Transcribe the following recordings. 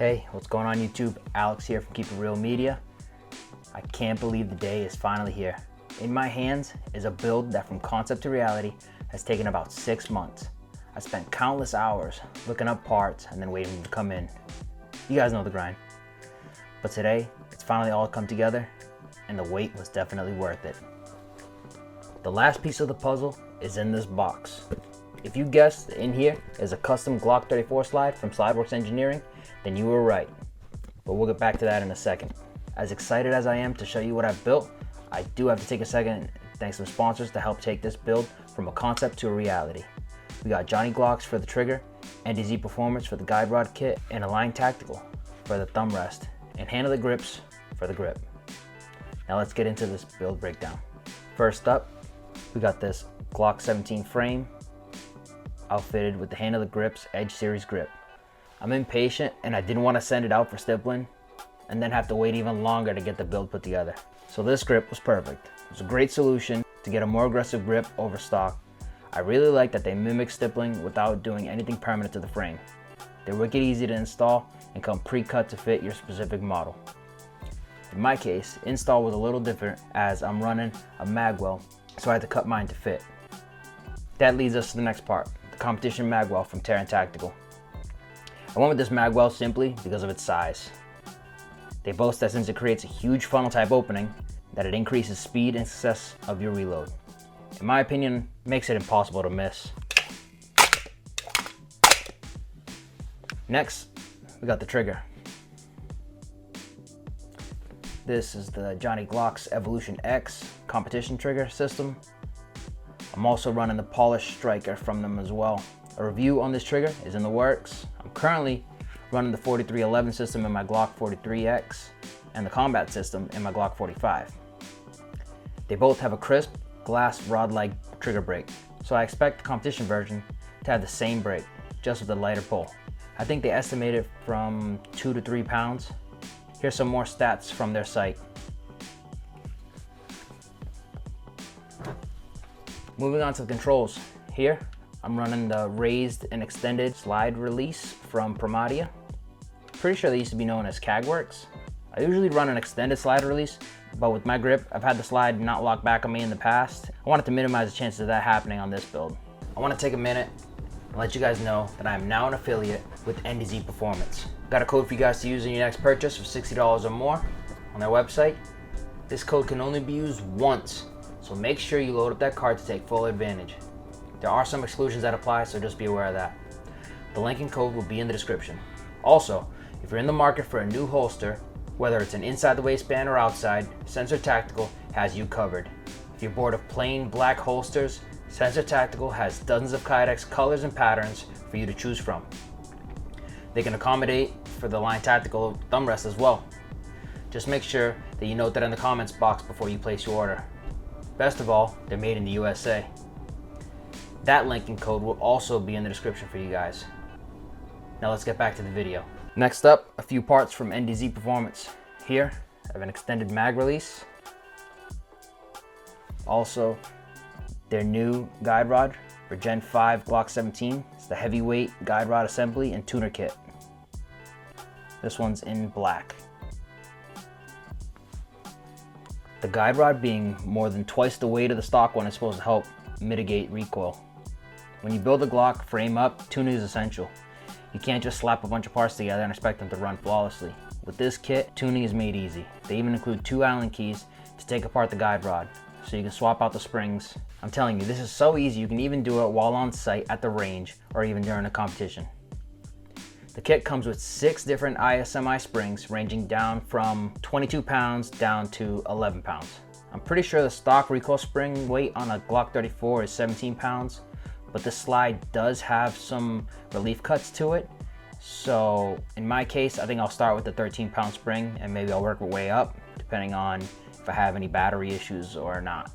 Hey, what's going on YouTube? Alex here from Keep It Real Media. I can't believe the day is finally here. In my hands is a build that from concept to reality has taken about 6 months. I spent countless hours looking up parts and then waiting for them to come in. You guys know the grind. But today, it's finally all come together and the wait was definitely worth it. The last piece of the puzzle is in this box. If you guessed in here is a custom Glock 34 slide from Slideworks Engineering, then you were right. But we'll get back to that in a second. As excited as I am to show you what I've built, I do have to take a second and thank some sponsors to help take this build from a concept to a reality. We got Johnny Glocks for the trigger, NDZ Performance for the guide rod kit, and Align Tactical for the thumb rest, and Handleitgrips for the grip. Now let's get into this build breakdown. First up, we got this Glock 17 frame outfitted with the Handleitgrips Edge Series grip. I'm impatient and I didn't want to send it out for stippling and then have to wait even longer to get the build put together. So this grip was perfect. It was a great solution to get a more aggressive grip over stock. I really like that they mimic stippling without doing anything permanent to the frame. They're wicked easy to install and come pre-cut to fit your specific model. In my case, install was a little different as I'm running a magwell, so I had to cut mine to fit. That leads us to the next part, the competition magwell from Terran Tactical. I went with this magwell simply because of its size. They boast that since it creates a huge funnel type opening, that it increases speed and success of your reload. In my opinion, makes it impossible to miss. Next, we got the trigger. This is the Johnny Glocks Evolution X competition trigger system. I'm also running the polished striker from them as well. A review on this trigger is in the works. I'm currently running the 4311 system in my Glock 43X and the combat system in my Glock 45. They both have a crisp glass rod-like trigger break, so I expect the competition version to have the same break, just with a lighter pull. I think they estimate it from 2 to 3 pounds. Here's some more stats from their site. Moving on to the controls. Here, I'm running the raised and extended slide release from Promadia. Pretty sure they used to be known as Kagworks. I usually run an extended slide release, but with my grip, I've had the slide not lock back on me in the past. I wanted to minimize the chances of that happening on this build. I want to take a minute and let you guys know that I am now an affiliate with NDZ Performance. Got a code for you guys to use in your next purchase of $60 or more on their website. This code can only be used once, so make sure you load up that card to take full advantage. There are some exclusions that apply, so just be aware of that. The link and code will be in the description. Also, if you're in the market for a new holster, whether it's an inside the waistband or outside, Censored Tactical has you covered. If you're bored of plain black holsters, Censored Tactical has dozens of Kydex colors and patterns for you to choose from. They can accommodate for the Align Tactical thumb rest as well. Just make sure that you note that in the comments box before you place your order. Best of all, they're made in the USA. That link and code will also be in the description for you guys. Now let's get back to the video. Next up, a few parts from NDZ Performance. Here, I have an extended mag release. Also, their new guide rod for Gen 5 Glock 17. It's the heavyweight guide rod assembly and tuner kit. This one's in black. The guide rod being more than twice the weight of the stock one is supposed to help mitigate recoil. When you build a Glock frame up, tuning is essential. You can't just slap a bunch of parts together and expect them to run flawlessly. With this kit, tuning is made easy. They even include 2 Allen keys to take apart the guide rod, so you can swap out the springs. I'm telling you, this is so easy you can even do it while on site at the range or even during a competition. The kit comes with 6 different ISMI springs ranging down from 22 pounds down to 11 pounds. I'm pretty sure the stock recoil spring weight on a Glock 34 is 17 pounds, but this slide does have some relief cuts to it. So in my case, I think I'll start with the 13-pound spring and maybe I'll work my way up depending on if I have any battery issues or not.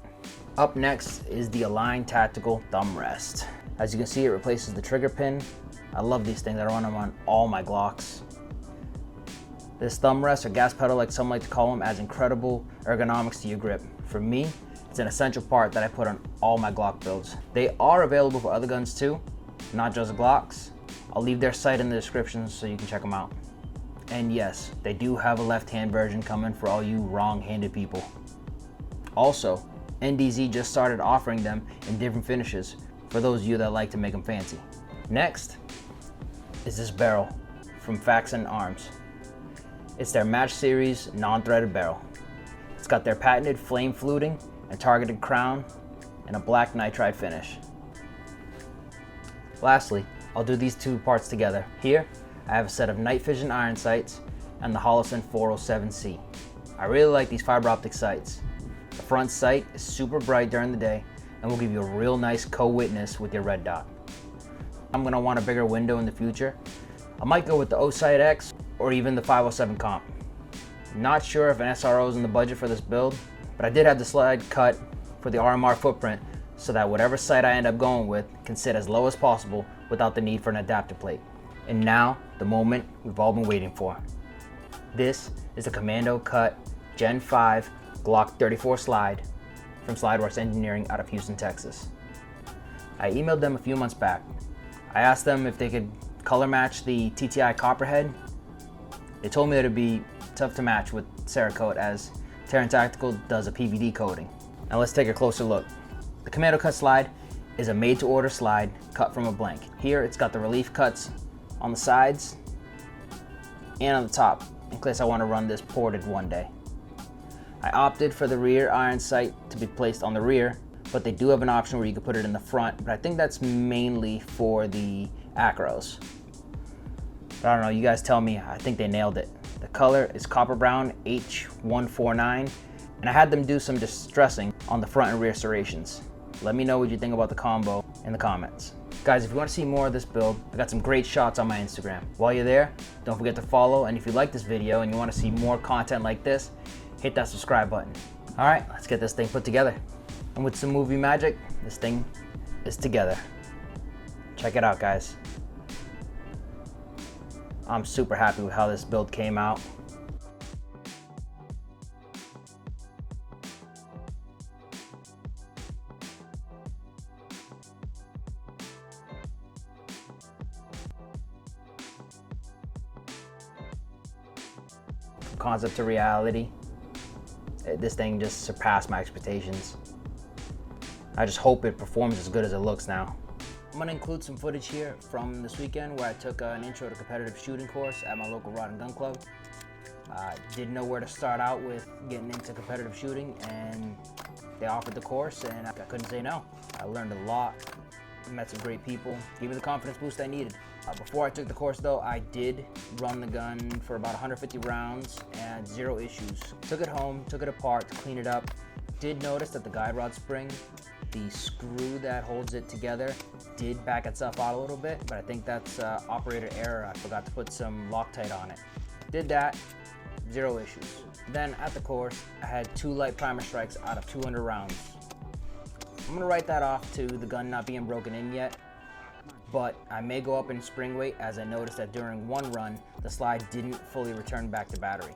Up next is the Align Tactical thumb rest. As you can see, it replaces the trigger pin. I love these things. I run them on all my Glocks. This thumb rest, or gas pedal like some like to call them, adds incredible ergonomics to your grip. For me, it's an essential part that I put on all my Glock builds. They are available for other guns too, not just Glocks. I'll leave their site in the description so you can check them out. And yes, they do have a left-hand version coming for all you wrong-handed people. Also, NDZ just started offering them in different finishes for those of you that like to make them fancy. Next is this barrel from Faxon Arms. It's their Match Series non-threaded barrel. It's got their patented flame fluting and targeted crown and a black nitride finish. Lastly, I'll do these two parts together. Here, I have a set of night vision iron sights and the Holosun 407C. I really like these fiber optic sights. The front sight is super bright during the day and will give you a real nice co-witness with your red dot. I'm gonna want a bigger window in the future. I might go with the Osight X or even the 507 comp. Not sure if an SRO is in the budget for this build, but I did have the slide cut for the RMR footprint so that whatever sight I end up going with can sit as low as possible without the need for an adapter plate. And now, the moment we've all been waiting for. This is the Commando Cut Gen 5 Glock 34 slide from Slideworks Engineering out of Houston, Texas. I emailed them a few months back. I asked them if they could color match the TTI Copperhead. They told me that it'd be tough to match with Cerakote as Terran Tactical does a PVD coating. Now let's take a closer look. The Commando Cut slide is a made-to-order slide cut from a blank. Here it's got the relief cuts on the sides and on the top in case I want to run this ported one day. I opted for the rear iron sight to be placed on the rear, but they do have an option where you can put it in the front, but I think that's mainly for the acros. But I don't know, you guys tell me. I think they nailed it. The color is copper brown H149, and I had them do some distressing on the front and rear serrations. Let me know what you think about the combo in the comments. Guys, if you want to see more of this build, I got some great shots on my Instagram. While you're there, don't forget to follow, and if you like this video and you want to see more content like this, hit that subscribe button. All right, let's get this thing put together. And with some movie magic, this thing is together. Check it out, guys. I'm super happy with how this build came out. From concept to reality, this thing just surpassed my expectations. I just hope it performs as good as it looks now. I'm gonna include some footage here from this weekend where I took an intro to competitive shooting course at my local rod and gun club. Didn't know where to start out with getting into competitive shooting, and they offered the course and I couldn't say no. I learned a lot, met some great people, gave me the confidence boost I needed. Before I took the course though, I did run the gun for about 150 rounds and 0 issues. Took it home, took it apart to clean it up. Did notice that the guide rod spring, the screw that holds it together, did back itself out a little bit, but I think that's operator error. I forgot to put some Loctite on it. Did that, 0 issues. Then at the course, I had 2 light primer strikes out of 200 rounds. I'm gonna write that off to the gun not being broken in yet, but I may go up in spring weight as I noticed that during one run, the slide didn't fully return back to battery.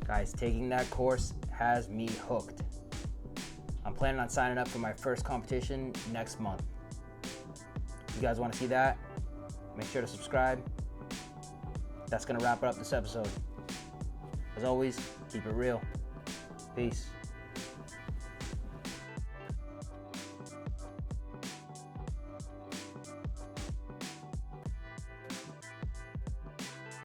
Guys, taking that course has me hooked. I'm planning on signing up for my first competition next month. If you guys want to see that, make sure to subscribe. That's gonna wrap it up this episode. As always, keep it real. Peace.